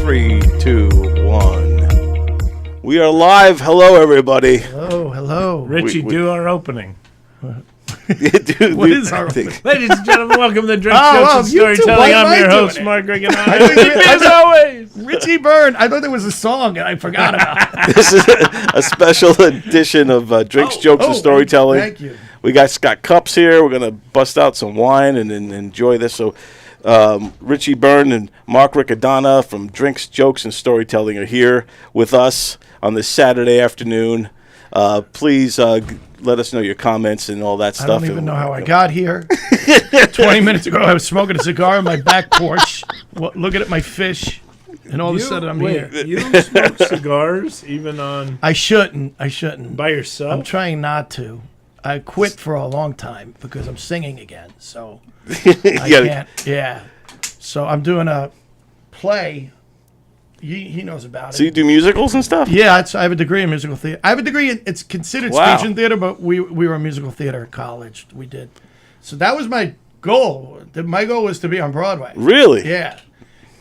3, 2, 1. We are live. Hello, everybody. Hello. Richie, do our opening. What is our opening? Ladies and gentlemen, welcome to Drinks, Jokes, and Storytelling. I'm your host, Mark Greg, and as always, Richie Byrne. I thought there was a song, and I forgot about it. This is a special edition of Drinks, Jokes, and Storytelling. Thank you. We got cups here. We're going to bust out some wine and enjoy this. So Richie Byrne and Mark Riccadonna from Drinks, Jokes, and Storytelling are here with us on this Saturday afternoon. Please let us know your comments and all that stuff. I don't even know how I got here. 20 minutes ago, I was smoking a cigar on my back porch, looking at my fish, and all of a sudden I'm here. You don't smoke cigars even on... I shouldn't. By yourself? I'm trying not to. I quit for a long time because I'm singing again, so I can't. Yeah. So I'm doing a play. He knows about it. So you do musicals and stuff? Yeah, I have a degree in musical theater. I have a degree in, it's considered speech and theater, but we were a musical theater at college. We did. So that was my goal. My goal was to be on Broadway. Really? Yeah.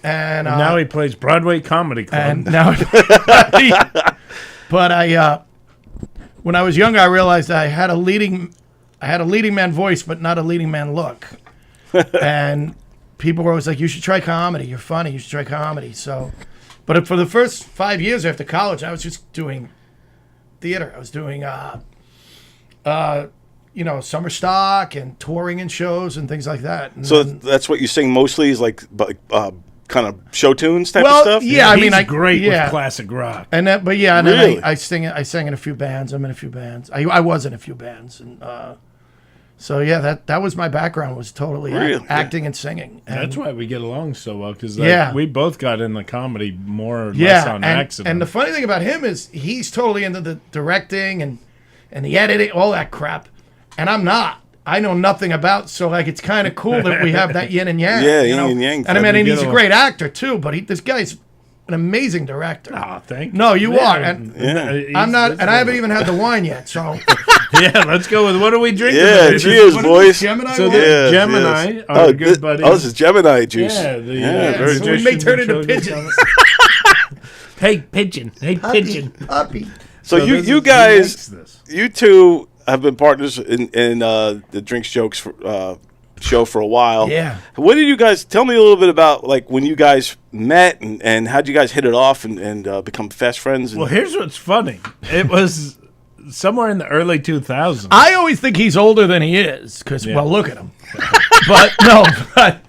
And now he plays Broadway Comedy Club. And now, but when I was younger, I realized I had a leading man voice, but not a leading man look. And people were always like, "You should try comedy. You're funny. You should try comedy." So, but for the first 5 years after college, I was just doing theater. I was doing, summer stock and touring and shows and things like that. And so that's what you sing mostly is like kind of show tunes type of stuff? Yeah, I mean, he's great with classic rock. And then, but yeah, and really? then I sang in a few bands. I'm in a few bands. I was in a few bands, and so yeah, that was my background, was totally acting and singing. And that's why we get along so well, because we both got in the comedy more or less on accident. And the funny thing about him is he's totally into the directing and the editing, all that crap, and I'm not. I know nothing about, so like it's kind of cool that we have that yin and yang. Yeah, yin and yang. And I mean, and he's a great actor too, but this guy's an amazing director. Oh, thank you. No, you are. And I'm not, and I haven't great. even had the wine yet, so. Yeah, let's go with what are we drinking? Yeah, cheers, boys. Gemini so wine? Gemini, our good buddy. Oh, this is Gemini juice. Yeah, very so we may turn into pigeons. Hey, pigeon. Hey, pigeon. Puppy. So you guys, you two have been partners in the Drinks Jokes show for a while. Yeah. What did you guys tell me a little bit about, like when you guys met and how'd you guys hit it off and become fast friends? Well, here's what's funny. It was somewhere in the early 2000s. I always think he's older than he is because, well, look at him. but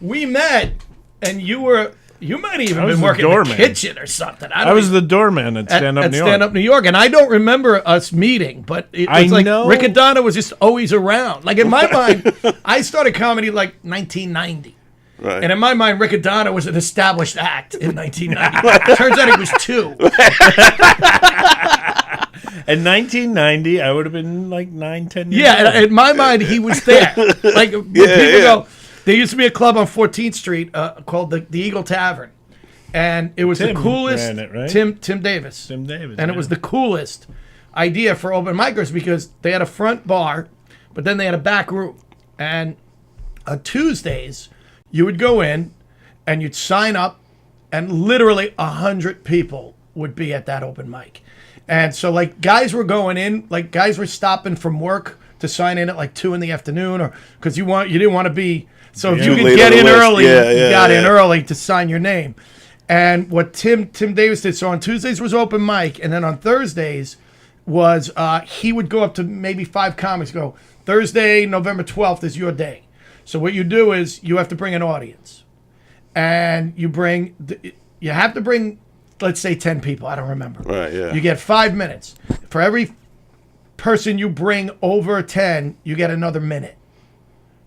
we met, and you might have even been working in the kitchen or something. I was the doorman at Stand Up New York. Stand Up New York, and I don't remember us meeting, but it was like Riccadonna was just always around. Like in my mind, I started comedy like 1990. Right. And in my mind, Riccadonna was an established act in 1990. Turns out it was 2. In 1990, I would have been like 9, 10 years old. Yeah, in my mind, he was there. Like when people go, there used to be a club on 14th Street called the Eagle Tavern, and it was the coolest. Ran it, right? Tim Davis. Tim Davis, and it was the coolest idea for open micers because they had a front bar, but then they had a back room, and on Tuesdays you would go in and you'd sign up, and literally 100 people would be at that open mic. And so, like, guys were going in, like, guys were stopping from work to sign in at, like, 2 in the afternoon, or because you didn't want to be, so if you could get in early, you got in early to sign your name. And what Tim Davis did, so on Tuesdays was open mic, and then on Thursdays was, he would go up to maybe 5 comics, go, Thursday, November 12th is your day. So what you do is you have to bring an audience. And you have to bring, let's say 10 people. I don't remember. Right, yeah. You get 5 minutes. For every person you bring over 10, you get another minute.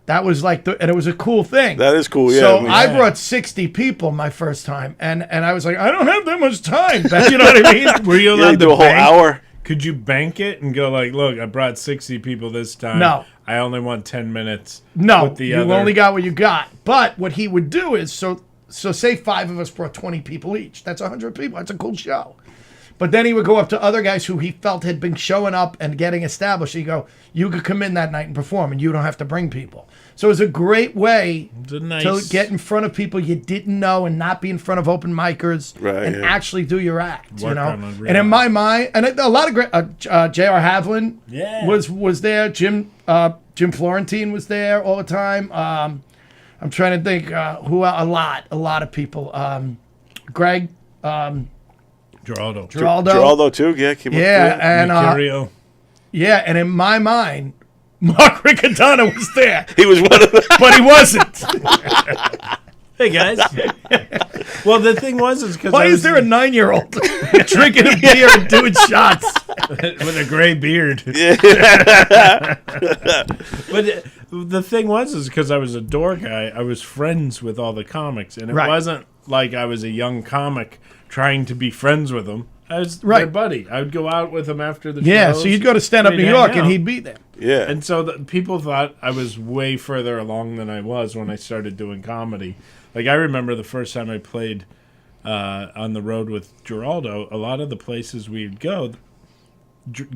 That was like, and it was a cool thing. That is cool, yeah. So I brought 60 people my first time, and I was like, I don't have that much time. You know what I mean? Were you allowed to do a whole hour? Could you bank it and go like, look, I brought 60 people this time. No. I only want 10 minutes. No, you only got what you got. But what he would do is, so say 5 of us brought 20 people each. That's 100 people. That's a cool show. But then he would go up to other guys who he felt had been showing up and getting established. He'd go, you could come in that night and perform, and you don't have to bring people. So it was a great way to get in front of people you didn't know and not be in front of open micers and actually do your act, you know? And in my mind, and a lot of great, J.R. Havlin was there. Jim Florentine was there all the time. I'm trying to think who a lot of people. Greg. Geraldo too. Yeah, and in my mind, Mark Riccadonna was there. He was one of them, but he wasn't. Hey guys. Well, the thing was because why is there a 9-year-old drinking a beer and doing shots with a gray beard? But the thing was because I was a door guy, I was friends with all the comics, and it wasn't like I was a young comic trying to be friends with them. I was their buddy. I would go out with him after the show. Yeah, so you'd go to Stand Up New York and he'd be there. Yeah. And so people thought I was way further along than I was when I started doing comedy. Like, I remember the first time I played on the road with Geraldo, a lot of the places we'd go,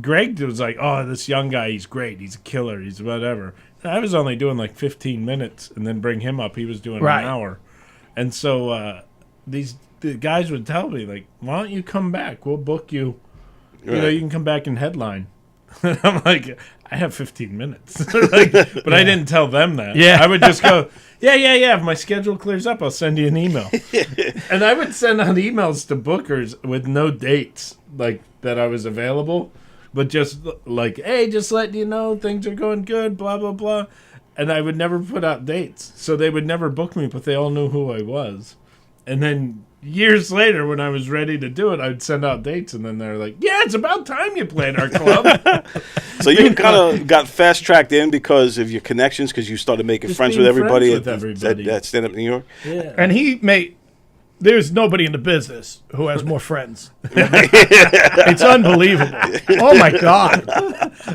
Greg was like, oh, this young guy, he's great. He's a killer. He's whatever. And I was only doing like 15 minutes, and then bring him up. He was doing an hour. And so the guys would tell me, like, why don't you come back? We'll book you. You know, you can come back and headline. And I'm like, I have 15 minutes. But I didn't tell them that. Yeah. I would just go, yeah. If my schedule clears up, I'll send you an email. And I would send out emails to bookers with no dates, like, that I was available. But just like, hey, just letting you know things are going good, blah, blah, blah. And I would never put out dates. So they would never book me, but they all knew who I was. And then years later, when I was ready to do it, I'd send out dates, and then they're like, yeah, it's about time you played our club. So you kind of got fast-tracked in because of your connections, because you started making friends with everybody at Stand Up New York? Yeah. And there's nobody in the business who has more friends. It's unbelievable. Oh, my God.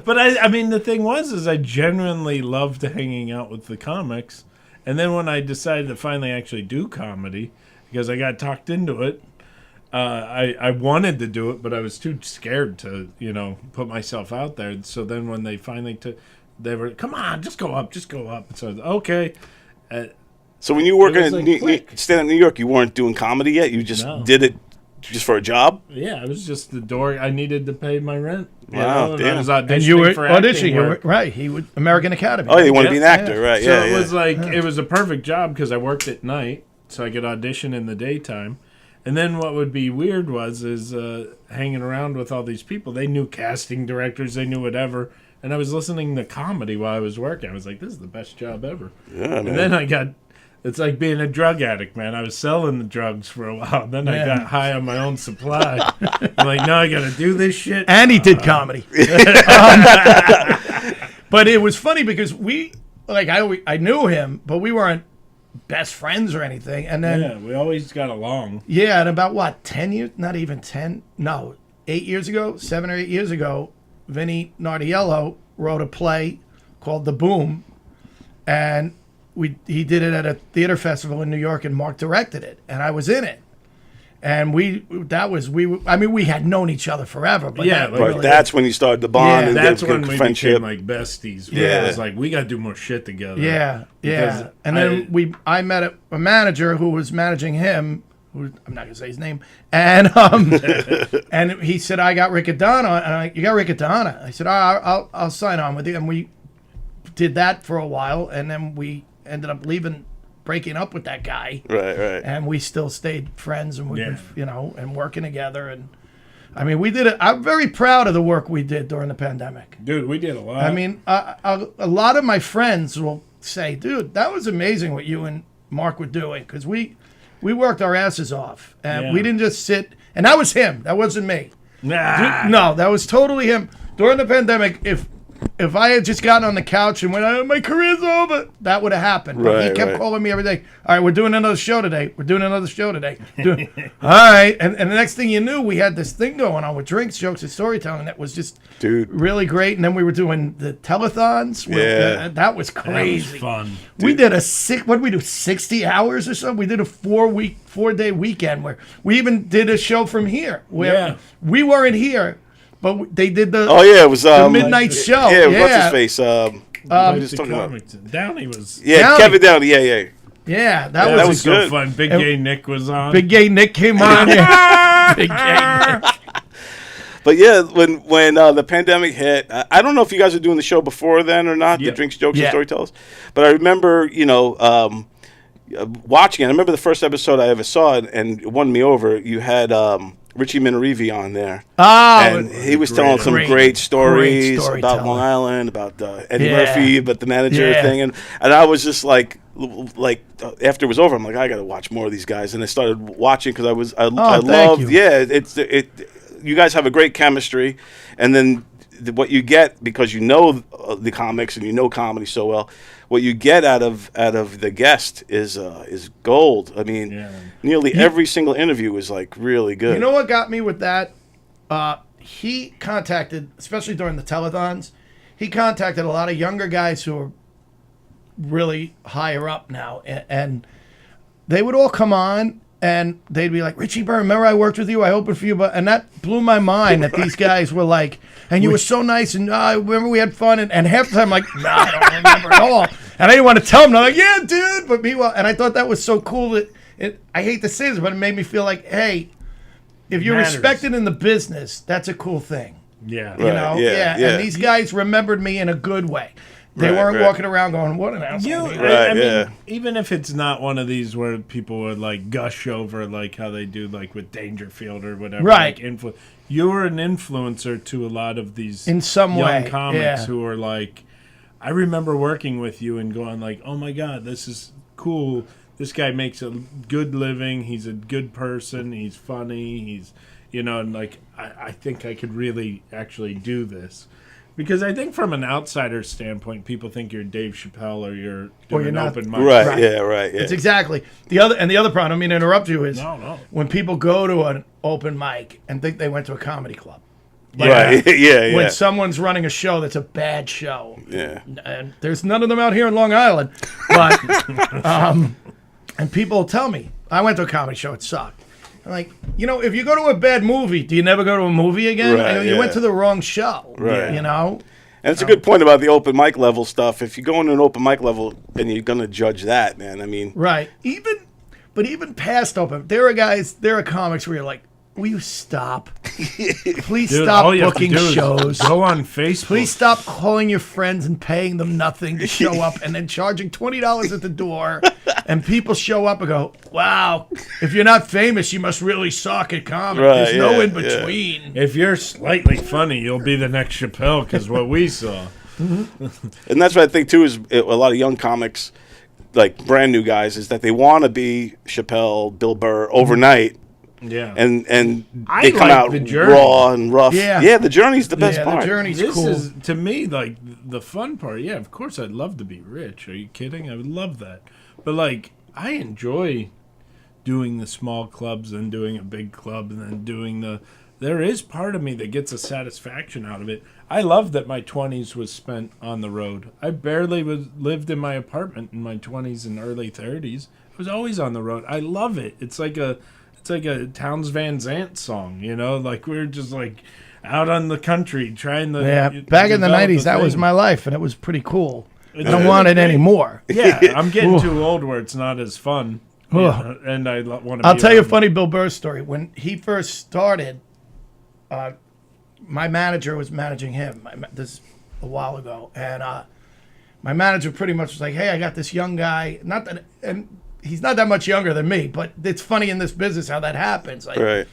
But, I mean, the thing was I genuinely loved hanging out with the comics. And then when I decided to finally actually do comedy, because I got talked into it, I wanted to do it, but I was too scared to, put myself out there. So then when they finally they were, come on, just go up. So I was, okay. So when you were working at Stand Up New York, you weren't doing comedy yet? You just did it just for a job? Yeah, it was just the door. I needed to pay my rent. Wow, damn. I was auditioning and you were for auditioning, work. Right. He would American Academy. Oh, you want to be an actor, right? So it was like, it was a perfect job because I worked at night, so I could audition in the daytime. And then what would be weird is hanging around with all these people. They knew casting directors, they knew whatever. And I was listening to comedy while I was working. I was like, this is the best job ever. Yeah, man. And then it's like being a drug addict, man. I was selling the drugs for a while. Then I got high on my own supply. I'm like, now I got to do this shit. And he did comedy. But it was funny because I knew him, but we weren't best friends or anything. And then we always got along. Yeah, and about 10 years, not even 10, no, 8 years ago, 7 or 8 years ago, Vinny Nardiello wrote a play called The Boom, and he did it at a theater festival in New York, and Mark directed it, and I was in it. And we had known each other forever, but that's when you started the bond. Yeah, and that's when we friendship. became like besties. Yeah, it was like we got to do more shit together. Yeah. And then I met a manager who was managing him. Who I'm not gonna say his name. And and he said, I got Riccadonna. And I'm like, you got Riccadonna? I said, I'll sign on with you. And we did that for a while, and then we ended up breaking up with that guy. Right. And we still stayed friends, and we've been, and working together. And I mean, we did it. I'm very proud of the work we did during the pandemic. Dude, we did a lot. I mean, a lot of my friends will say, dude, that was amazing what you and Mark were doing, because we worked our asses off, and we didn't just sit. And that was him. That wasn't me. Nah. No, that was totally him. During the pandemic, if if I had just gotten on the couch and went, oh, my career's over, that would have happened. But he kept calling me every day. All right, we're doing another show today. All right. And the next thing you knew, we had this thing going on with drinks, jokes, and storytelling that was just really great. And then we were doing the telethons. That was crazy. That was fun. We did what did we do, 60 hours or something? We did a 4-day weekend where we even did a show from here. Where we weren't here. But they did the it was the midnight show. Yeah, what's his face? Downey was Downey. Kevin Downey. Yeah, that was so good. fun. Big Gay Nick was on. Big Gay Nick came on. Big Gay Nick. But yeah, when the pandemic hit, I don't know if you guys were doing the show before then or not, the Drinks, Jokes, and Storytellers. But I remember, watching it. I remember the first episode I ever saw, and it won me over. You had Richie Minarivi on there. Oh, and he was telling some great stories about Long Island, about Eddie Murphy, about the manager thing, and I was just like after it was over, I'm like, I got to watch more of these guys, and I started watching because I loved. You guys have a great chemistry, and then what you get, because you know the comics and you know comedy so well, what you get out of the guest is gold. I mean, nearly every single interview was like really good. You know what got me with that? He contacted, especially during the telethons, he contacted a lot of younger guys who are really higher up now, and they would all come on. And they'd be like, Richie Byrne, remember I worked with you? I opened for you. And that blew my mind that these guys were like, and you were so nice. And I remember we had fun. And half the time, I'm like, nah, I don't remember at all. And I didn't want to tell them. I'm like, yeah, dude. But meanwhile, and I thought that was so cool that I hate to say this, but it made me feel like, hey, if you're respected in the business, that's a cool thing. Yeah. You know? Yeah. And these guys remembered me in a good way. They weren't walking around going, what an asshole. I mean, even if it's not one of these where people would like gush over like how they do like with Dangerfield or whatever. Right. Like you're an influencer to a lot of these in some young way. comics who are like, I remember working with you and going like, oh my God, this is cool. This guy makes a good living. He's a good person. He's funny. He's, and like, I think I could really actually do this. Because I think from an outsider's standpoint, people think you're Dave Chappelle or you're doing an open mic. Right. Yeah. It's exactly. The other problem, I mean to interrupt you, is when people go to an open mic and think they went to a comedy club. Like, When someone's running a show that's a bad show. Yeah. And there's none of them out here in Long Island. But, and people tell me, I went to a comedy show, it sucked. I'm like, if you go to a bad movie, do you never go to a movie again? Right, you went to the wrong show. Right. And it's a good point about the open mic level stuff. If you go into an open mic level, then you're going to judge that, man. I mean. Right. Even past open, there are comics where you're like, will you stop? Please stop booking shows. Go on Facebook. Please stop calling your friends and paying them nothing to show up and then charging $20 at the door. And people show up and go, wow, if you're not famous, you must really suck at comedy. Right, There's no in between. If you're slightly funny, you'll be the next Chappelle, because what we saw. And that's what I think, too, is a lot of young comics, like brand new guys, is that they want to be Chappelle, Bill Burr overnight. Yeah. And they come out raw and rough. Yeah, the journey's the best part. The journey's this cool. is, to me, like, the fun part. Yeah, of course I'd love to be rich. Are you kidding? I would love that. But, like, I enjoy doing the small clubs and doing a big club and then doing the... There is part of me that gets a satisfaction out of it. I love that my 20s was spent on the road. I barely lived in my apartment in my 20s and early 30s. I was always on the road. I love it. It's like a Townes Van Zandt song, like we were just like out on the country trying to. Yeah, back in the 90s, that was my life, and it was pretty cool. I don't want it anymore. Yeah, I'm getting too old where it's not as fun. And I want to. I'll tell you a funny Bill Burr story. When he first started, my manager was managing him. This a while ago, and my manager pretty much was like, "Hey, I got this young guy. Not that and." He's not that much younger than me, but it's funny in this business how that happens. Like, right.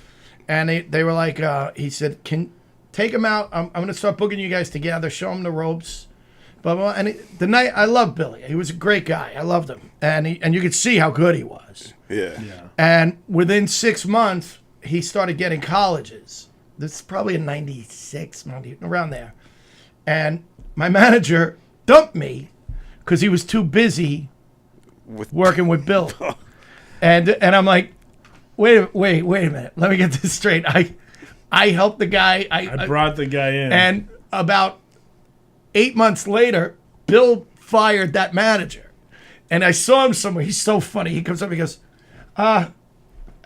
And they were like, he said, "Can take him out. I'm going to start booking you guys together. Show him the ropes." Blah blah. And the night I loved Billy. He was a great guy. I loved him, and you could see how good he was. Yeah. And within 6 months, he started getting colleges. This is probably in '96, around there, and my manager dumped me because he was too busy working with Bill. And I'm like, wait a minute. Let me get this straight. I helped the guy. I brought the guy in. And about 8 months later, Bill fired that manager. And I saw him somewhere. He's so funny. He comes up and he goes, how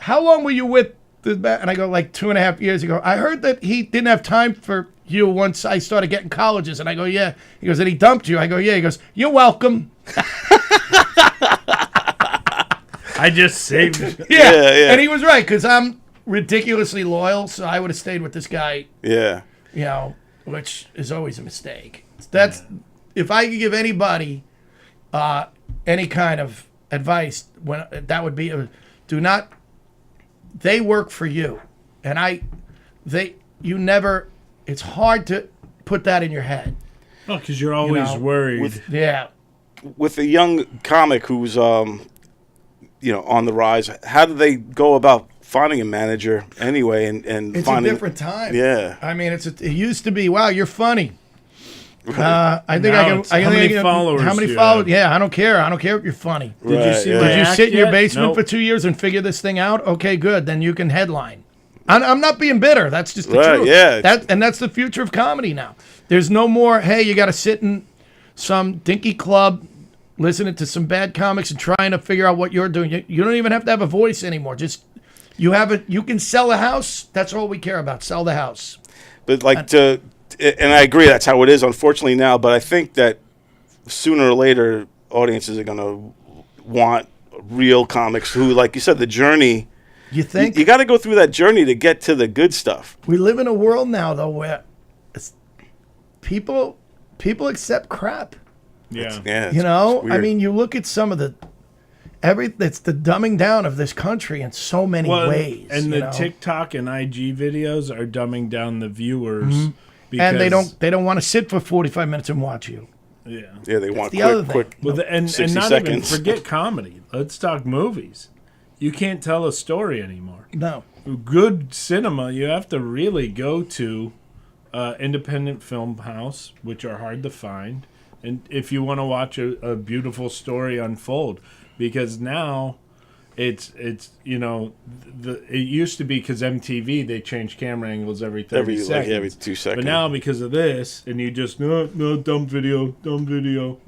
long were you with the man? And I go, like 2.5 years ago. I heard that he didn't have time for you once I started getting colleges. And I go, yeah. He goes, and he dumped you. I go, yeah. He goes, you're welcome. I just saved you. Yeah. And he was right, because I'm ridiculously loyal, so I would have stayed with this guy. Yeah. You know, which is always a mistake. That's if I could give anybody any kind of advice, that would be do not. They work for you, and you never. It's hard to put that in your head. Oh, because you're always worried. With a young comic who's on the rise, how do they go about finding a manager anyway? And it's finding a different time. Yeah, I mean, it used to be, wow, you're funny. Right. I think Now how many followers? How many followers? Yeah, I don't care. I don't care if you're funny. Did you see? Did you sit in your basement Nope. for 2 years and figure this thing out? Okay, good. Then you can headline. I'm not being bitter. That's just the Right, truth. yeah. That's the future of comedy now. There's no more, hey, you got to sit in some dinky club listening to some bad comics and trying to figure out what you're doing. You don't even have to have a voice anymore. Just you can sell a house. That's all we care about. Sell the house. but and I agree that's how it is, unfortunately now. But I think that sooner or later, audiences are going to want real comics who, like you said, the journey. You think? You got to go through that journey to get to the good stuff. We live in a world now, though, where people accept crap. Yeah. Yeah, You know, it's weird. I mean, you look at some of it's the dumbing down of this country in so many ways. And you the know? TikTok and IG videos are dumbing down the viewers. Because, and they don't want to sit for 45 minutes and watch you. Yeah. Yeah, they want the other quick. thing. Well, and 60 not seconds. even forget comedy. Let's talk movies. You can't tell a story anymore. No. Good cinema, you have to really go to independent film house, which are hard to find, and if you want to watch a beautiful story unfold, because now it's it used to be, because MTV, they change camera angles every 30 seconds. Like every 2 seconds. But now, because of this, and you just, no, dumb video.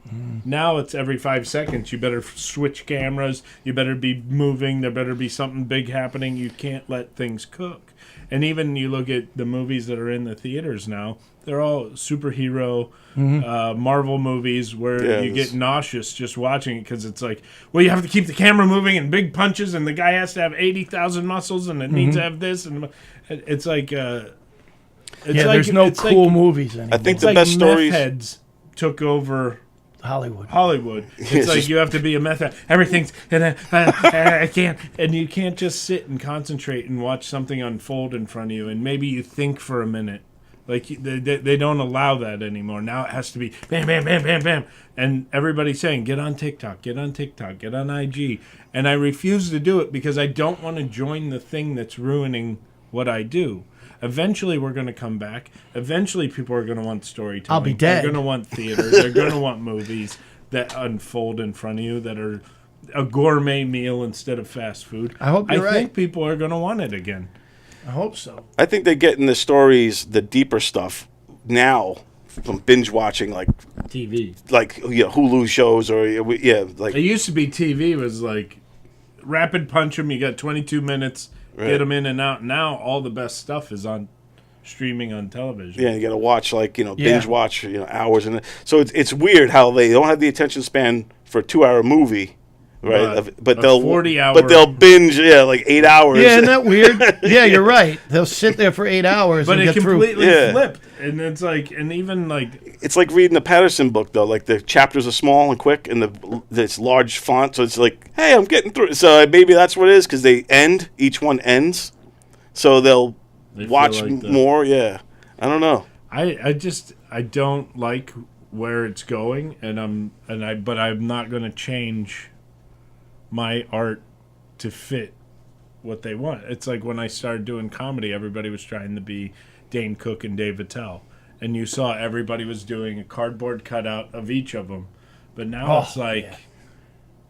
Now it's every 5 seconds. You better switch cameras. You better be moving. There better be something big happening. You can't let things cook. And even you look at the movies that are in the theaters now, they're all superhero, Marvel movies where you get nauseous just watching it, because it's like, well, you have to keep the camera moving and big punches, and the guy has to have 80,000 muscles, and it needs to have this. And it's like... there's no cool movies anymore. I think It's the like best stories. meth heads took over Hollywood. It's like you have to be a meth head. Everything's and I can't, and you can't just sit and concentrate and watch something unfold in front of you, and maybe you think for a minute. Like they don't allow that anymore. Now it has to be bam, bam, bam, bam, bam, and everybody's saying get on TikTok, get on IG, and I refuse to do it because I don't want to join the thing that's ruining what I do. Eventually, we're going to come back. Eventually, people are going to want storytelling. I'll be dead. They're going to want theater. They're going to want movies that unfold in front of you, that are a gourmet meal instead of fast food. I hope you're right. I think people are going to want it again. I hope so. I think they get in the stories, the deeper stuff now from binge watching, like TV. Hulu shows or like It used to be TV was like rapid punch them. You got 22 minutes. Right. Get them in and out. Now all the best stuff is on streaming on television. Yeah, you got to watch binge watch hours, and so it's weird how they don't have the attention span for a 2-hour movie, right? But they'll 40-hour. But they'll binge like 8 hours. Yeah, isn't that weird? Yeah, you're right. They'll sit there for 8 hours But and it get completely Yeah. flipped, and it's like, and even like It's like reading the Patterson book though. Like the chapters are small and quick, and it's large font, so it's like, hey, I'm getting through it. So maybe that's what it is, because each one ends, so they'll They feel watch like that. more. Yeah, I don't know. I don't like where it's going, but I'm not going to change my art to fit what they want. It's like when I started doing comedy, everybody was trying to be Dane Cook and Dave Attell. and you saw everybody was doing a cardboard cutout of each of them. But now it's like, yeah.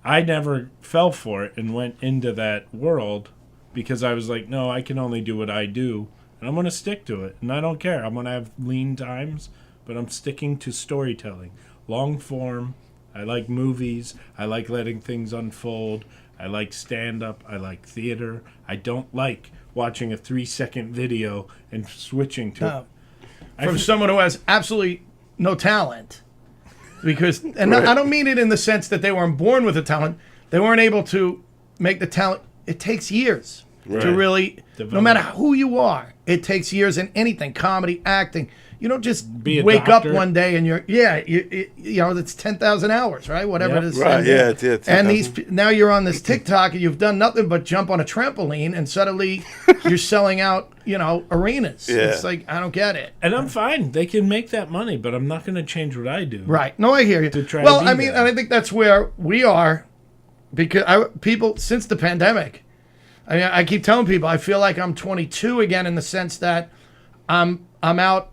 I never fell for it and went into that world because I was like, no, I can only do what I do, and I'm going to stick to it. And I don't care. I'm going to have lean times, but I'm sticking to storytelling. Long form. I like movies. I like letting things unfold. I like stand-up. I like theater. I don't like watching a 3-second video and switching to it. From someone who has absolutely no talent. Because, and I don't mean it in the sense that they weren't born with the talent. They weren't able to make the talent. It takes years to really, no matter who you are, it takes years in anything, comedy, acting. You don't just Be a wake doctor. up one day and you're, you know, it's 10,000 hours, right? Whatever it is. Right, yeah. It's And 10,000. now you're on this TikTok and you've done nothing but jump on a trampoline and suddenly you're selling out, you know, arenas. Yeah. It's like, I don't get it. And I'm fine. They can make that money, but I'm not going to change what I do. Right. No, I hear you. To try Well, to be I mean, there. and I think that's where we are because people, since the pandemic, I mean, I keep telling people I feel like I'm 22 again in the sense that I'm out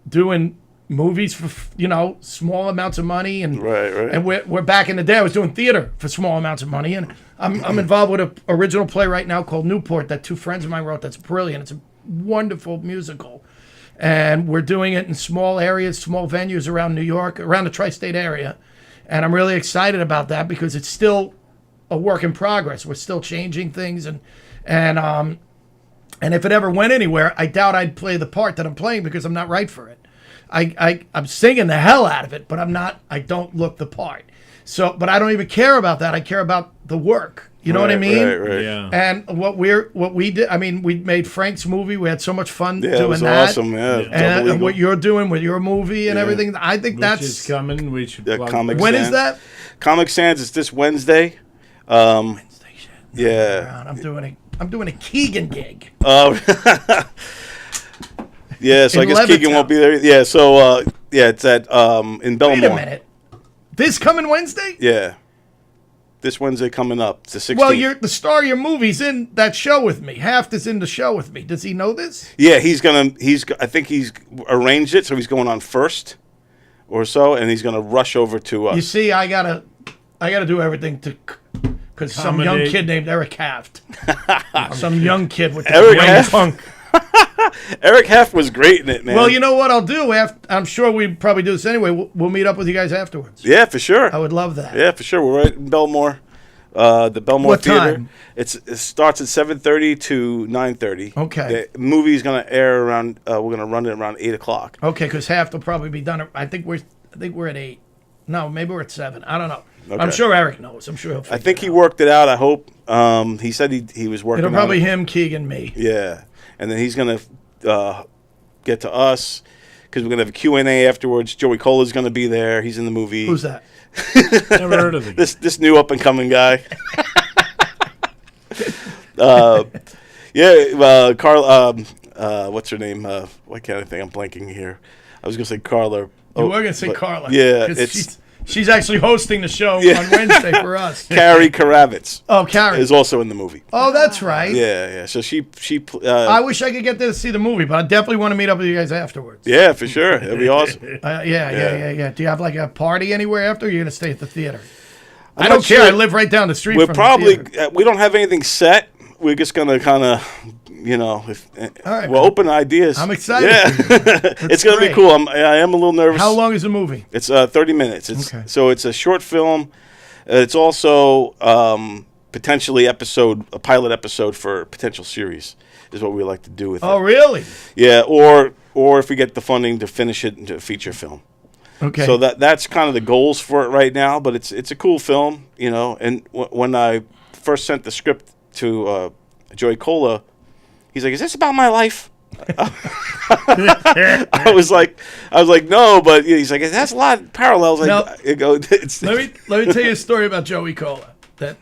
doing movies for, you know, small amounts of money and Right. and we're back in the day. I was doing theater for small amounts of money, and I'm involved with an original play right now called Newport that 2 friends of mine wrote. That's brilliant. It's a wonderful musical, and we're doing it in small areas, small venues around New York, around the tri-state area, and I'm really excited about that because it's still a work in progress. We're still changing things, and if it ever went anywhere, I doubt I'd play the part that I'm playing because I'm not right for it. I'm singing the hell out of it, but I don't look the part. So, but I don't even care about that. I care about the work. You know what I mean? Right. Yeah. And what we did, I mean, we made Frank's movie. We had so much fun Yeah, it doing was that. awesome. Yeah. And Double what Eagle. you're doing with your movie and Yeah. everything, I think Which that's is coming. We should The plug comic that. when Sans. is that? Comic Sans is this Wednesday. Yeah. I'm doing a Keegan gig. Yeah, so I In guess Keegan Levittown. won't be there. Yeah, so it's at in Belmore. Wait a minute. This coming Wednesday? Yeah. This Wednesday coming up. It's the 16th. Well, you're the star of your movie's in that show with me. Haft is in the show with me. Does he know this? Yeah, I think he's arranged it, so he's going on first or so, and he's gonna rush over to us. You see, I gotta do everything to, because some young Accommodate. kid named Eric Haft, some young kid with the Eric brain Haft? funk. Eric Heft was great in it, man. Well, you know what I'll do? I'm sure we probably do this anyway. We'll meet up with you guys afterwards. Yeah, for sure. I would love that. Yeah, for sure. We're right in Belmore. The Belmore What Theater. time? It starts at 7:30 to 9:30. Okay. The movie's gonna air around. We're gonna run it around 8:00. Okay, because Haft will probably be done. I think we're at 8. No, maybe we're at 7. I don't know. I'm Okay. sure Eric knows. I'm sure he'll figure I think it he out. worked it out. I hope. He said he was working. It'll on probably it. him, Keegan, me. Yeah, and then he's gonna get to us because we're gonna have a Q&A afterwards. Joey Cola's gonna be there. He's in the movie. Who's that? Never heard of it. This new up and coming guy. Carl. What's her name? Why can't I think? I'm blanking here. I was gonna say Carla. You were gonna say Carla. Yeah, 'cause it's she's actually hosting the show on Wednesday for us. Carrie Karavitz Oh, Karen. is also in the movie. Oh, that's right. Yeah. So she. I wish I could get there to see the movie, but I definitely want to meet up with you guys afterwards. Yeah, for sure. It'd be awesome. Yeah. Do you have like a party anywhere after? Or are you gonna stay at the theater? I'm I don't not care. sure. I live right down the street We're from probably the theater. we don't have anything set. We're just gonna kind of, right, we're man. open to ideas. I'm excited. Yeah, it's gonna be great. cool. I am a little nervous. How long is the movie? It's 30 minutes. Okay. So it's a short film. It's also potentially a pilot episode for a potential series. Is what we like to do with Oh, it. really? Yeah, or if we get the funding to finish it into a feature film. Okay. So that's kind of the goals for it right now. But it's a cool film, And when I first sent the script to Joey Cola, he's like, "Is this about my life?" I was like, "No," but he's like, "It has a lot of parallels." No. It's, Let me tell you a story about Joey Cola. That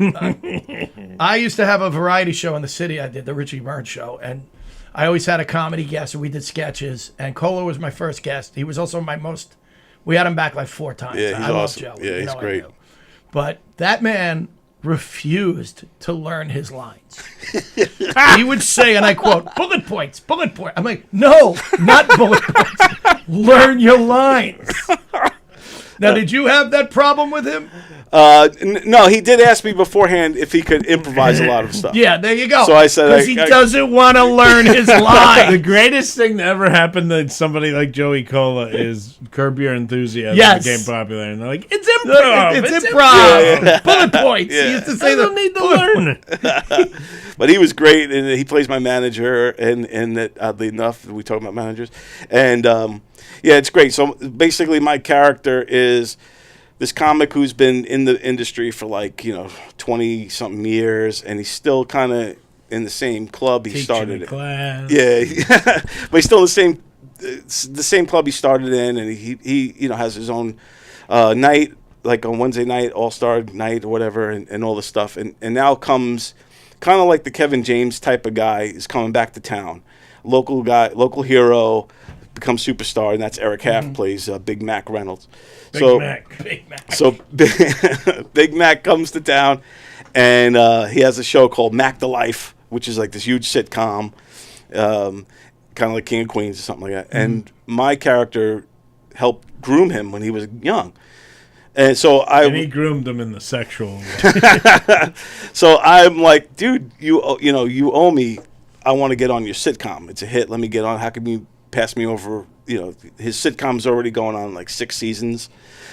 I used to have a variety show in the city. I did the Richie Burns show, and I always had a comedy guest, and we did sketches. And Cola was my first guest. He was also my most. We had him back like 4 times. Yeah, he's I love awesome. Joey. Yeah, You he's know I great. do. But that man refused to learn his lines. He would say, and I quote, bullet points, bullet point. I'm like, no, not bullet points. Learn your lines. Now, did you have that problem with him? No, he did ask me beforehand if he could improvise a lot of stuff. Yeah, there you go. So I said, because he doesn't want to learn his lines. The greatest thing that ever happened to somebody like Joey Cola is Curb Your Enthusiasm became popular, and they're like, "It's improv, it's improv." Yeah. Bullet points. Yeah. He used to say, I don't need to learn." But he was great, and he plays my manager, and that, oddly enough, we talk about managers, and yeah, it's great. So basically, my character is this comic who's been in the industry for 20-something years, and he's still kind of in the same club he started in. Class. Yeah, but he's still in the same club he started in, and he has his own night, like on Wednesday night, All-Star night or whatever, and all this stuff. And now comes kind of like the Kevin James type of guy is coming back to town. Local guy, local hero, becomes superstar, and that's Eric Half plays Big Mac Reynolds. Big Mac. So Big Mac comes to town, and he has a show called Mac the Life, which is like this huge sitcom, kind of like King of Queens or something like that. And my character helped groom him when he was young. And so he groomed him in the sexual way. So I'm like, dude, you owe me. I want to get on your sitcom. It's a hit. Let me get on. How can you pass me over? His sitcom's already going on like 6 seasons.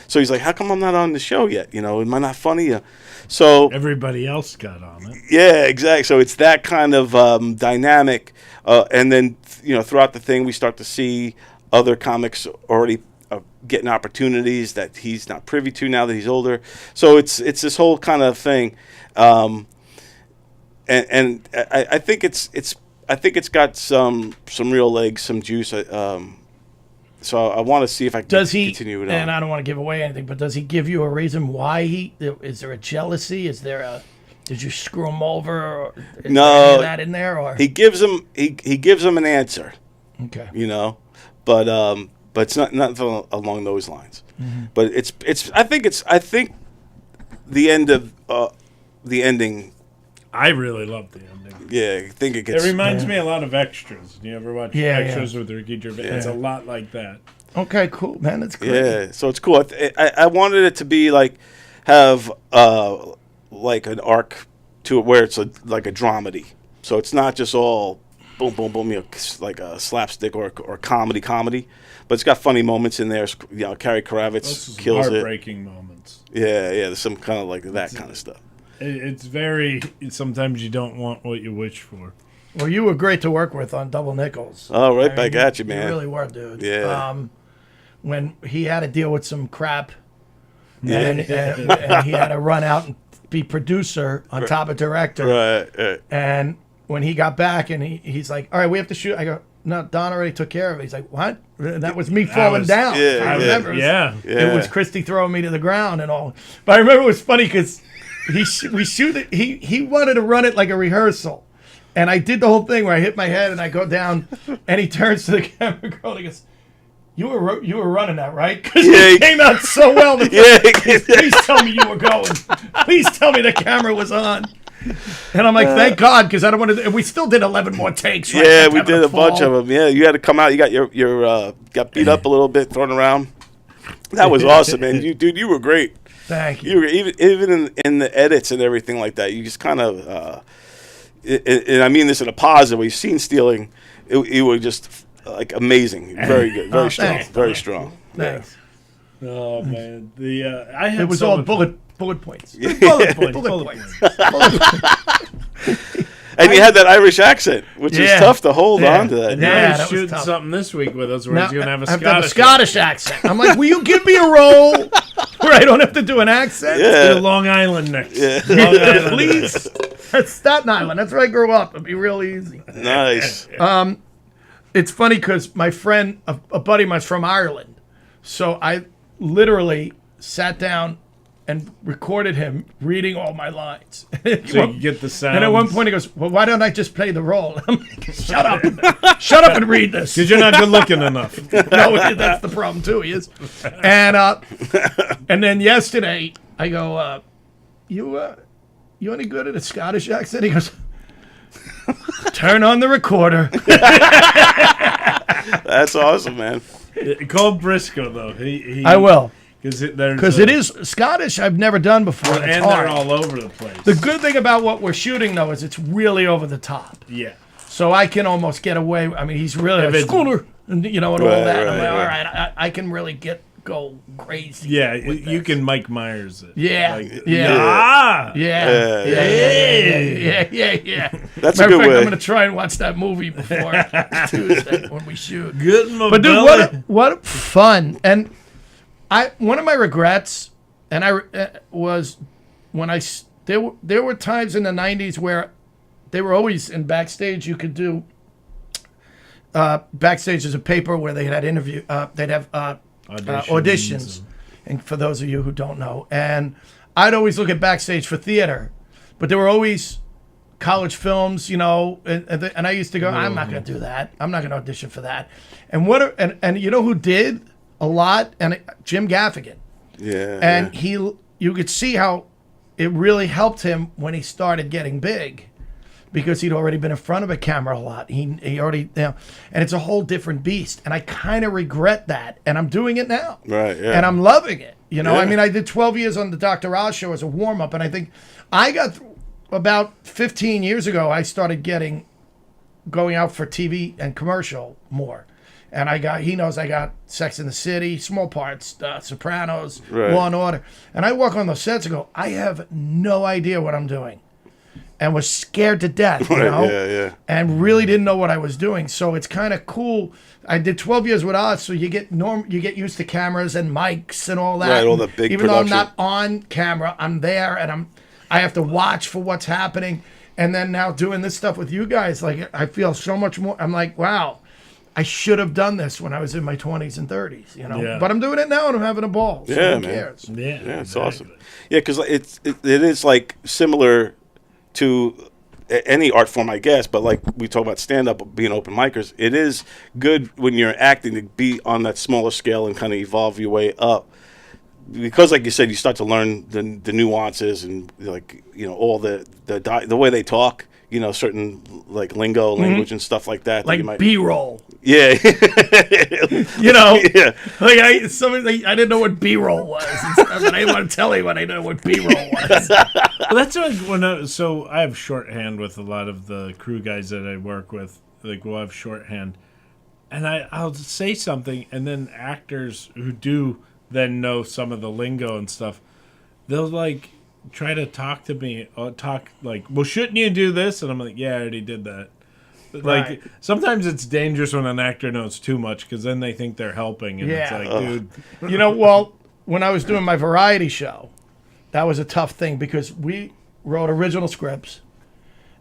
So he's like, how come I'm not on the show yet? Am I not funny? So everybody else got on it. Yeah, exactly. So it's that kind of dynamic. And then, throughout the thing, we start to see other comics already getting opportunities that he's not privy to now that he's older. So it's this whole kind of thing. And I think it's got some real legs, some juice. So I want to see if I can continue it on. And I don't want to give away anything, but does he give you a reason why is there a jealousy? Did you screw him over? Or is no, there any of that in there, or he gives him an answer. Okay. But it's not along those lines. Mm-hmm. But I think the end of the ending. I really love the ending. Yeah, I think it gets. It reminds me a lot of Extras. You ever watch Extras with Ricky Gervais? Yeah. It's a lot like that. Okay, cool, man. That's great. Yeah, so it's cool. I wanted it to be have like an arc to it where it's like a dramedy. So it's not just all boom, boom, boom, like a slapstick or comedy, but it's got funny moments in there. Carrie Kravitz kills it. Heartbreaking moments. Yeah, there's some kind of like that kind of stuff. It's very. Sometimes you don't want what you wish for. Well, you were great to work with on Double Nickels. Oh, right back at you, man. You really were, dude. Yeah. When he had to deal with some crap, and he had to run out and be producer on top of director. Right. And when he got back, and he's like, "All right, we have to shoot." I go, "No, Don already took care of it." He's like, "What?" And that was me falling down. Yeah, I remember. It was Christy throwing me to the ground and all. But I remember it was funny because we shoot it. He wanted to run it like a rehearsal, and I did the whole thing where I hit my head and I go down, and he turns to the camera girl and he goes, You were running that, right? Because it came out so well. Please tell me you were going. Please tell me the camera was on. And I'm like, thank God, because I don't want to. And we still did 11 more takes. Right? Yeah, we did a bunch of them. Yeah, you had to come out. You got your got beat up a little bit, thrown around. That was awesome, man. You were great. Thank you. You were even in the edits and everything like that. You just kind of, and I mean this in a positive way. Scene stealing, you were just like amazing, very good, very strong, thanks. Very strong. Thanks. Yeah. Oh man, I had it was all bullet points. Bullet points. And you had that Irish accent, which is tough to hold on to that. And now he's shooting something this week with us where he's going to have a Scottish accent. I'm like, will you give me a role where I don't have to do an accent? Yeah. Do Long Island next. Yeah. Long Island. Please. That's Staten Island. That's where I grew up. It'd be real easy. Nice. It's funny because my friend, a buddy of mine's from Ireland. So I literally sat down and recorded him reading all my lines. So you get the sound. And at one point he goes, well, why don't I just play the role? I'm like, shut up and read this. Because you're not good looking enough. No, that's the problem too, he is. And then yesterday I go, you any good at a Scottish accent? He goes, turn on the recorder. That's awesome, man. Call Briscoe though. He I will. Because it is Scottish I've never done before. and it's they're hard. all over the place. The good thing about what we're shooting, though, is it's really over the top. Yeah. So I can almost get away. I mean, he's really a schooner, and and all that. I'm like, all right, I can really go crazy. Yeah, with you this. can Mike Myers it. Yeah, Like, yeah. Ah! Yeah. That's Matter a of good fact, way. I'm going to try and watch that movie before Tuesday when we shoot. Good in my But dude, belly. what fun! And one of my regrets, was when there were times in the '90s where they were always in backstage. You could do backstage is a paper where they had they'd have auditions. And for those of you who don't know, and I'd always look at backstage for theater, but there were always college films, and I used to go, I'm not going to do that. I'm not going to audition for that. And and you know who did a lot? And Jim Gaffigan. Yeah. And you could see how it really helped him when he started getting big, because he'd already been in front of a camera a lot. He already, and it's a whole different beast. And I kind of regret that. And I'm doing it now. Right, yeah. And I'm loving it. Yeah. I mean, I did 12 years on the Dr. Oz show as a warm up. And I think I got about 15 years ago, I started going out for TV and commercial more. And he knows I got Sex in the City, Small Parts, Sopranos, Right. Law and Order. And I walk on those sets and go, I have no idea what I'm doing. And was scared to death, Yeah. and really didn't know what I was doing. So it's kind of cool. I did 12 years with Oz, so you get used to cameras and mics and all that. Right, all the big Even production. though I'm not on camera, I'm there, and I have to watch for what's happening. And then now doing this stuff with you guys, like, I feel so much more. I'm like, wow, I should have done this when I was in my 20s and 30s, Yeah. But I'm doing it now, and I'm having a ball. So Yeah, who man. cares? Yeah, Yeah, it's exactly. awesome. Yeah, because it is like similar to any art form, I guess, but like we talk about stand-up being open micers, it is good when you're acting to be on that smaller scale and kind of evolve your way up, because like you said, you start to learn the nuances and like all the way they talk, certain like lingo, language and stuff like that. Like that you might, B-roll. yeah, yeah. Like I didn't know what B-roll was, and stuff, and I didn't want to tell anyone I didn't know what B-roll was. Well, that's like so I have shorthand with a lot of the crew guys that I work with. Like, we'll have shorthand, and I'll say something, and then actors who do then know some of the lingo and stuff, they'll like try to talk to me, like, well, shouldn't you do this? And I'm like, yeah, I already did that. Like, Right. sometimes it's dangerous when an actor knows too much, because then they think they're helping, and it's Yeah. like, dude, Well, when I was doing my variety show, that was a tough thing because we wrote original scripts,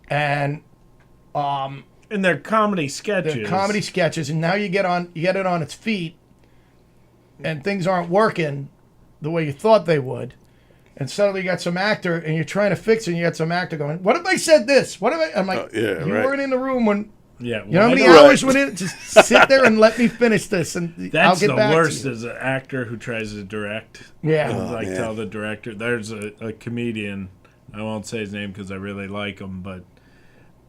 and they're comedy sketches. they're comedy sketches, and now you get it on its feet, and things aren't working the way you thought they would. And suddenly you got some actor, and you're trying to fix it, and you got some actor going, what if I said this? What if I... I'm like, yeah, you right. weren't in the room when... Yeah, You know how many Right. hours went in? Just sit there and let me finish this, and I'll That's get the back worst to you. is an actor who tries to direct. Yeah. And like man. tell the director. There's a comedian. I won't say his name because I really like him, but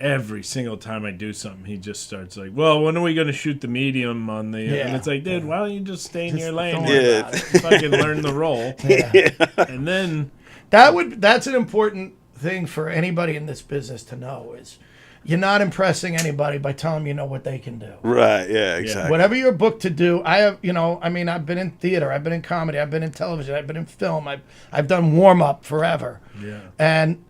every single time I do something, he just starts like, "Well, when are we going to shoot the medium on the?" Yeah. And it's like, dude, why don't you just stay in Just your lane? don't and worry Yeah. about it. fucking learn the role, Yeah. and then That's an important thing for anybody in this business to know is you're not impressing anybody by telling them you know what they can do. Right, yeah, exactly. Whatever you're booked to do, I've been in theater, I've been in comedy, I've been in television, I've been in film, I've done warm up forever. yeah. And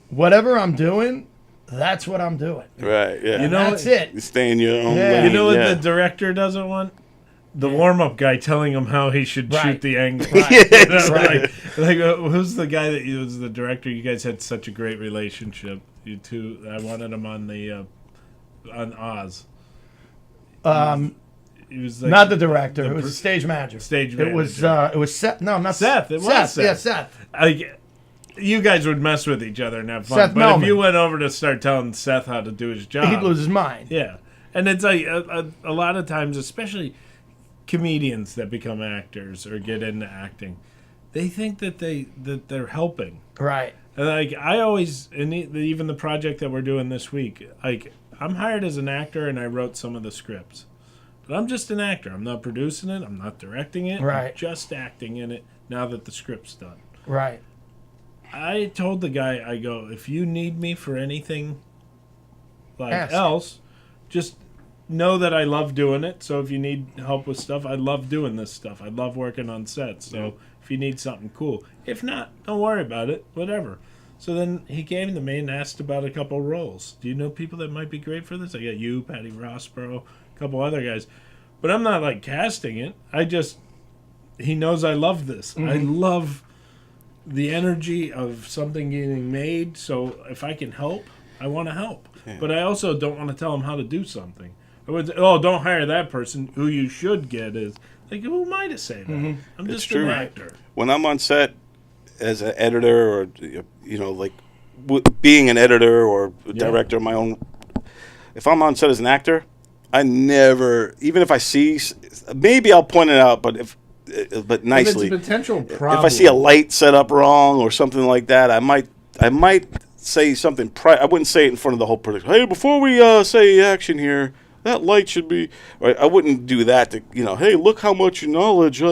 whatever I'm doing, that's what I'm doing. Right, yeah. You know, That's it. You stay in your own Yeah. lane. You know what yeah. the director doesn't want? The warm-up guy telling him how he should Right. shoot the angle. Right. You know, Right. who's the guy that was the director? You guys had such a great relationship. You two, I wanted him on the on Oz. He was like, Not the director, it was the stage manager. Stage It was manager. it was Seth. No, not Seth. It was Seth. Yeah, Seth. You guys would mess with each other and have fun, Seth but Melman. if you went over to start telling Seth how to do his job, He'd lose his mind. Yeah, and it's like a lot of times, especially comedians that become actors or get into acting, they think that they're helping. Right. And like I always, and even the project that we're doing this week, like I'm hired as an actor and I wrote some of the scripts, but I'm just an actor. I'm not producing it. I'm not directing it. Right. I'm just acting in it now that the script's done. Right. I told the guy, I go, if you need me for anything Ask. else, just know that I love doing it. So if you need help with stuff, I love doing this stuff. I love working on sets. So if you need something cool, if not, don't worry about it. Whatever. So then he came to me and asked about a couple roles. Do you know people that might be great for this? I got you, Patty Rossborough, a couple other guys. But I'm not like casting it. He knows I love this. Mm-hmm. I love the energy of something getting made. So if I can help, I want to help. Yeah. But I also don't want to tell him how to do something. I would, don't hire that person. Who you should get is, like, who am I to say that? Mm-hmm. I'm just an actor. When I'm on set as an editor or, being an editor or director of my own, if I'm on set as an actor, I never, even if I see, maybe I'll point it out, but nicely. If it's a potential problem. If I see a light set up wrong or something like that, I might say something. I wouldn't say it in front of the whole production. Hey, before we say action here, that light should be. Right? I wouldn't do that to Hey, look how much knowledge.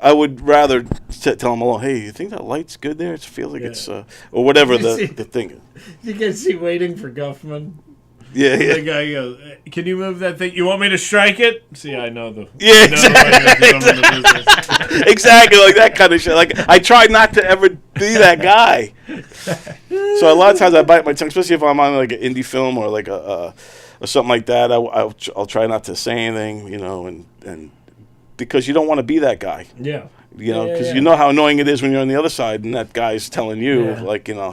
I would rather tell them along. Hey, you think that light's good there? It feels like it's or whatever the thing. You can see waiting for Guffman. Yeah. The guy goes, "Can you move that thing? You want me to strike it?" See, I know the. Yeah, exactly, like that kind of shit. Like I try not to ever be that guy. So a lot of times I bite my tongue, especially if I'm on like an indie film or like or something like that. I'll try not to say anything, and because you don't want to be that guy. Yeah. Because you know how annoying it is when you're on the other side and that guy's telling you,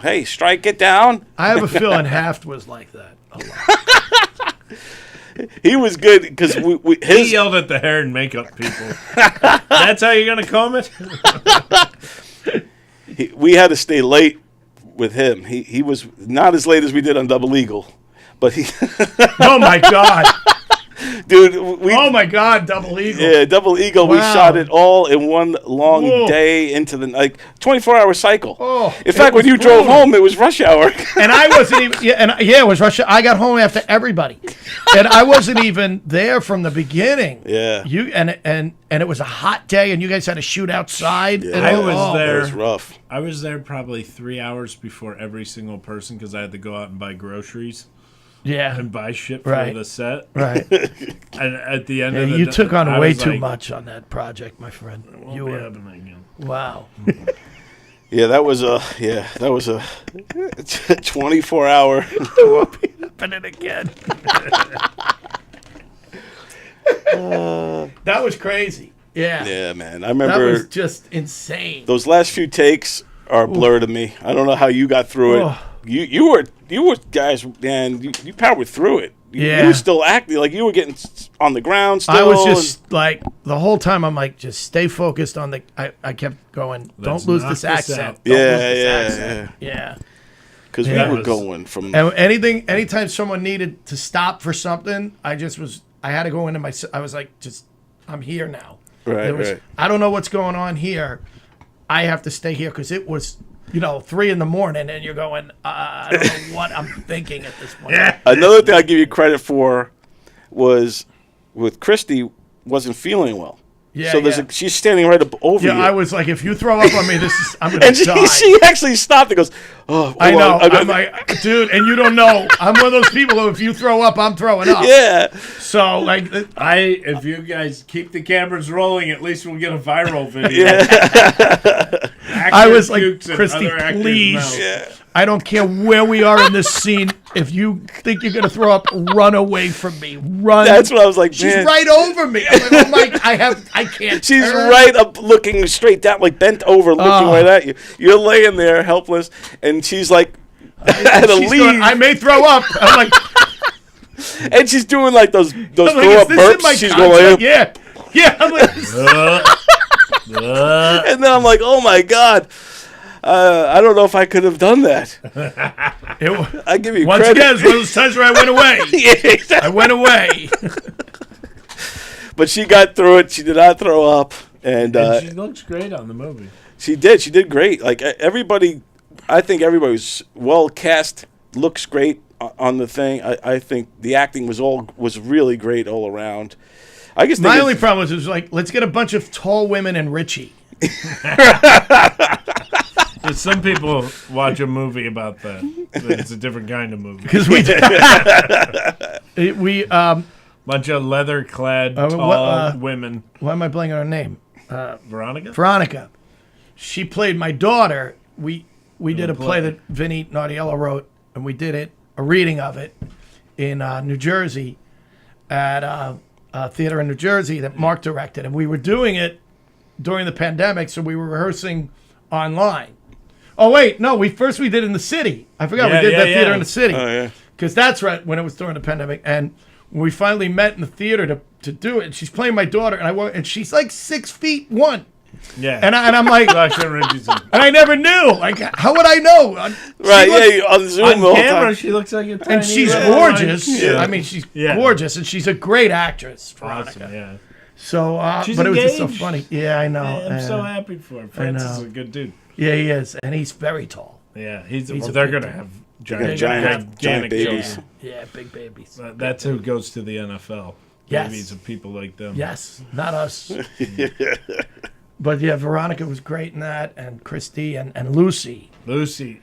hey, strike it down. I have a feeling Haft was like that a lot. He was good because he yelled at the hair and makeup people. That's how you're going to comb it? We had to stay late with him. He was not as late as we did on Double Eagle, but he... Oh, my God. Dude, oh my God, Double Eagle. Yeah, Double Eagle. Wow. We shot it all in one long day into the 24-hour cycle. Oh, in fact, when you drove home, it was rush hour. And I wasn't even. It was rush hour. I got home after everybody, and I wasn't even there from the beginning. Yeah. And it was a hot day, and you guys had to shoot outside. Yeah. And I was there. It was rough. I was there probably 3 hours before every single person because I had to go out and buy groceries. Yeah, and buy shit for the set. Right. And at the end of the you took on way too much on that project, my friend. You were again. Wow. Yeah, that was a 24-hour. It won't be happening again. That was crazy. Yeah. Yeah, man. I remember that was just insane. Those last few takes are a blur to me. I don't know how you got through it. You were guys, man. You powered through it. You were still acting like you were getting on the ground. Still, I was just like the whole time. I'm like, just stay focused on the. I kept going. Don't lose this accent. Yeah. Because we were going from. And anytime someone needed to stop for something, I had to go into my. I was like, I'm here now. Right. I don't know what's going on here. I have to stay here because it was. 3 a.m, and you're going, I don't know what I'm thinking at this point. Another thing I give you credit for was with Christy wasn't feeling well. Yeah, so she's standing right up over you. Yeah, I was like, if you throw up on me, I'm going to die. And she actually stopped and goes, I know. I'm like, dude, and you don't know. I'm one of those people who if you throw up, I'm throwing up. Yeah. So, if you guys keep the cameras rolling, at least we'll get a viral video. Yeah. I was like, Christy, please. Yeah. I don't care where we are in this scene. If you think you're going to throw up, run away from me. Run. That's what I was like, She's right over me. I'm like, oh my, I can't. She's right up looking straight down, like bent over, looking right at you. You're laying there helpless, and she's like, I may throw up. I'm like. And she's doing like those like, throw up burps. She's going, yeah. I'm like, and then I'm like, oh my God. I don't know if I could have done that. I give you once credit. again, it's one of those times where I went away. Yeah, exactly. I went away. But she got through it. She did not throw up. And she looks great on the movie. She did. She did great. Like everybody, I think everybody was well cast. Looks great on the thing. I think the acting was really great all around. I guess my only problem was like, let's get a bunch of tall women and Richie. Some people watch a movie about that. It's a different kind of movie. Because we bunch of leather-clad tall women. Why am I blanking on her name? Veronica. Veronica. She played my daughter. We did a play that Vinny Nardiello wrote, and we did a reading of it in New Jersey at a theater in New Jersey that Mark directed, and we were doing it during the pandemic, so we were rehearsing online. Oh wait, no, we did it in the city. I forgot we did that theater in the city. Oh yeah, because that's right when it was during the pandemic, and when we finally met in the theater to do it, and she's playing my daughter, and she's like 6'1". Yeah, and I'm like, and I never knew. Like, how would I know? Right? On Zoom on the whole camera, time. she looks like a tiny And she's little gorgeous. Yeah. I mean, she's gorgeous, and she's a great actress. Veronica. Awesome, yeah. So, She's but it was just so engaged. funny. Yeah, I know. Yeah, I'm so happy for him. Francis is a good dude. Yeah, he is, and he's very tall. Yeah, a they're big gonna dude. have Giant babies. children. Yeah, big babies. That's who goes to the NFL. Yes. Babies of people like them. Yes, not us. But yeah, Veronica was great in that, and Christy and Lucy. Lucy.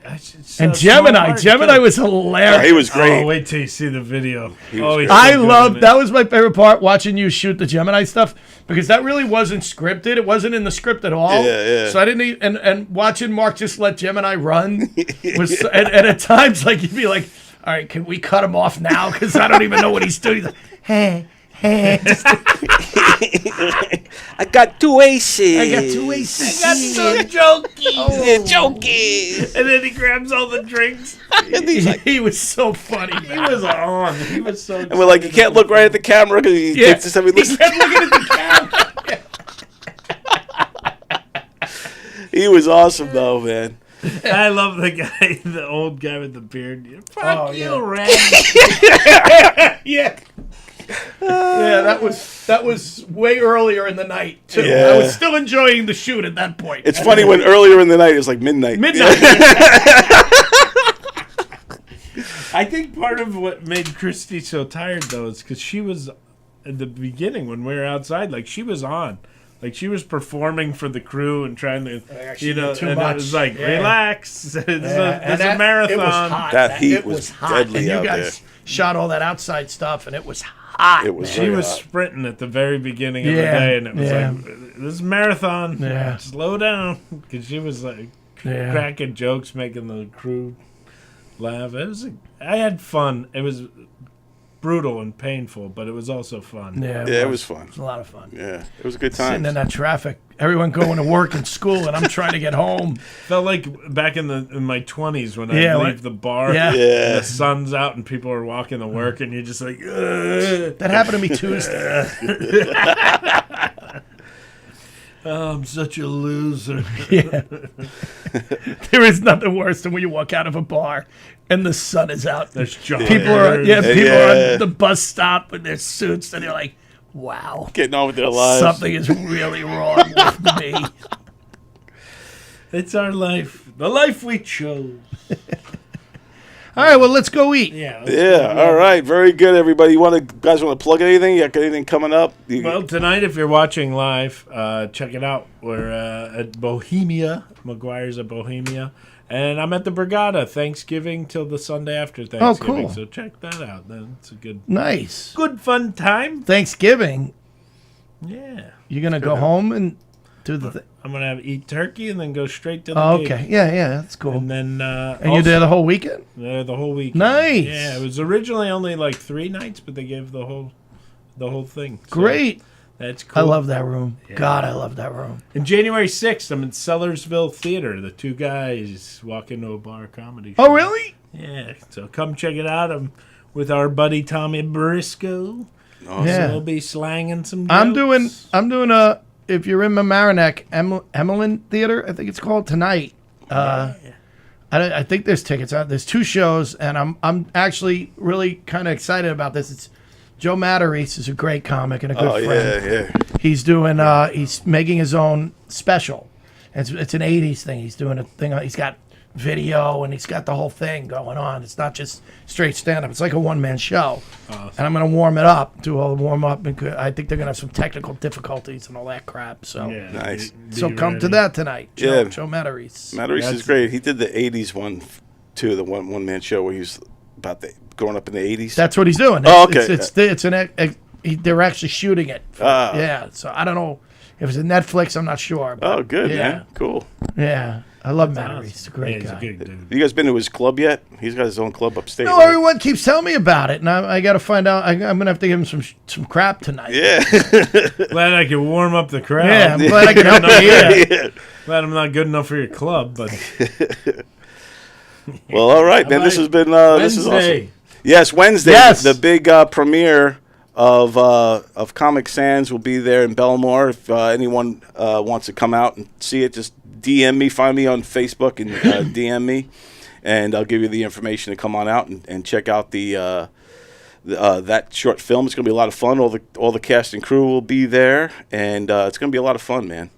And Gemini. Gemini was hilarious. He was great. Oh, wait till you see the video. was He's I so good loved in it. that was my favorite part, watching you shoot the Gemini stuff, because that really wasn't scripted. It wasn't in the script at all. Yeah. So I didn't even, and watching Mark just let Gemini run was and at times like you'd be like, all right, can we cut him off now? Because I don't even know what he's doing. He's like, hey. I got 2 aces. I got 2 aces. That's so jokey. Yeah, jokey. And then he grabs all the drinks. He was so funny. He was on. He was so. And we're like, you can't look right at the camera because he takes this every He listen. kept looking at the camera. He was awesome though, man. I love the guy, the old guy with the beard. Fuck you, Red. Yeah. Yeah, that was way earlier in the night too. Yeah. I was still enjoying the shoot at that point. It's funny when earlier in the night it's like midnight. I think part of what made Christy so tired though is because she was at the beginning when we were outside, like she was on. Like she was performing for the crew and trying to, Actually, too and much. it was like, Yeah. relax. It's And a marathon. It was hot. That heat it was hot. deadly and you out guys shot all that outside stuff, and it was hot. It was. She very was hot. sprinting at the very beginning of the Yeah, day, and it was yeah. like, this is marathon. Yeah. Slow down. Because she was like cracking jokes, making the crew laugh. I had fun. It was brutal and painful, but it was also fun. Yeah, It was fun. It was a lot of fun. Yeah, it was a good Sitting time. in that traffic, everyone going to work and school, and I'm trying to get home. Felt like back in my 20s when I Yeah, leave the bar. Yeah. And Yeah. the sun's out and people are walking to work, and you're just like, ugh. That happened to me Tuesday. Oh, I'm such a loser. Yeah. There is nothing worse than when you walk out of a bar and the sun is out. There's joggers. People are Yeah. on the bus stop in their suits, and they're like, "Wow, Getting on with their lives. something is really wrong with me." It's our life. The life we chose. All right, well, let's go eat. Yeah. Yeah. All right. Very good, everybody. Guys want to plug anything? You got anything coming up? Well, tonight, if you're watching live, check it out. We're at Bohemia. McGuire's at Bohemia. And I'm at the Brigada Thanksgiving till the Sunday after Thanksgiving. cool. So check that out. That's a good Nice. fun time. Thanksgiving, Yeah. you're gonna go home and do the thing. I'm going to eat turkey and then go straight to the Oh, gig. okay, yeah, that's cool. And then And you're there the whole weekend? the whole week. Nice. Yeah, it was originally only like 3 nights, but they gave the whole thing. So Great. that's cool. I love that room. God, I love that room. And January 6th, I'm in Sellersville Theater. The 2 guys walk into a bar comedy show. Oh, really? Yeah, so come check it out. I'm with our buddy Tommy Briscoe. Awesome. Yeah. So we'll be slanging some jokes. I'm doing a, if you're in Mamaroneck, Emmeline Theater, I think it's called, tonight. I think there's tickets out. There's 2 shows, and I'm actually really kind of excited about this. It's Joe Matarese is a great comic and a good friend. Yeah. He's doing he's making his own special, It's an 80s thing. He's doing a thing. He's got video and he's got the whole thing going on. It's not just straight stand-up. It's like a one-man show. Awesome. And I'm going to warm it up, do all the warm-up. And I think they're going to have some technical difficulties and all that crap. So, Yeah, Nice. so come to that tonight. Yeah. Joe Matarese. Matarese is great. He did the 80s one, too, the one-man show where he was about growing up in the 80s. That's what he's doing. Oh, okay. They're actually shooting it. Yeah. So I don't know if it's a Netflix. I'm not sure. But Oh, good, yeah. man. Cool. Yeah. I love Matarese. He's a Yeah, great he's guy. a good dude. Have you guys been to his club yet? He's got his own club upstate. No, right? everyone keeps telling me about it, and I got to find out. I'm going to have to give him some crap tonight. Yeah. Glad I can warm up the crowd. Yeah, I'm glad I can help you here. Yeah. Glad I'm not good enough for your club, but Well, all right, man. This has been this is awesome. Wednesday. Yes, Wednesday. Yes. The big premiere of Comic Sans will be there in Belmore. If anyone wants to come out and see it, just DM me, find me on Facebook, and DM me, and I'll give you the information to come on out and check out the that short film. It's going to be a lot of fun. All the cast and crew will be there, and it's going to be a lot of fun, man.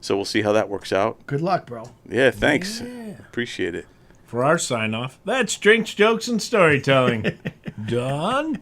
So we'll see how that works out. Good luck, bro. Yeah, thanks. Appreciate it. For our sign off, that's Drinks, Jokes, and Storytelling. Done?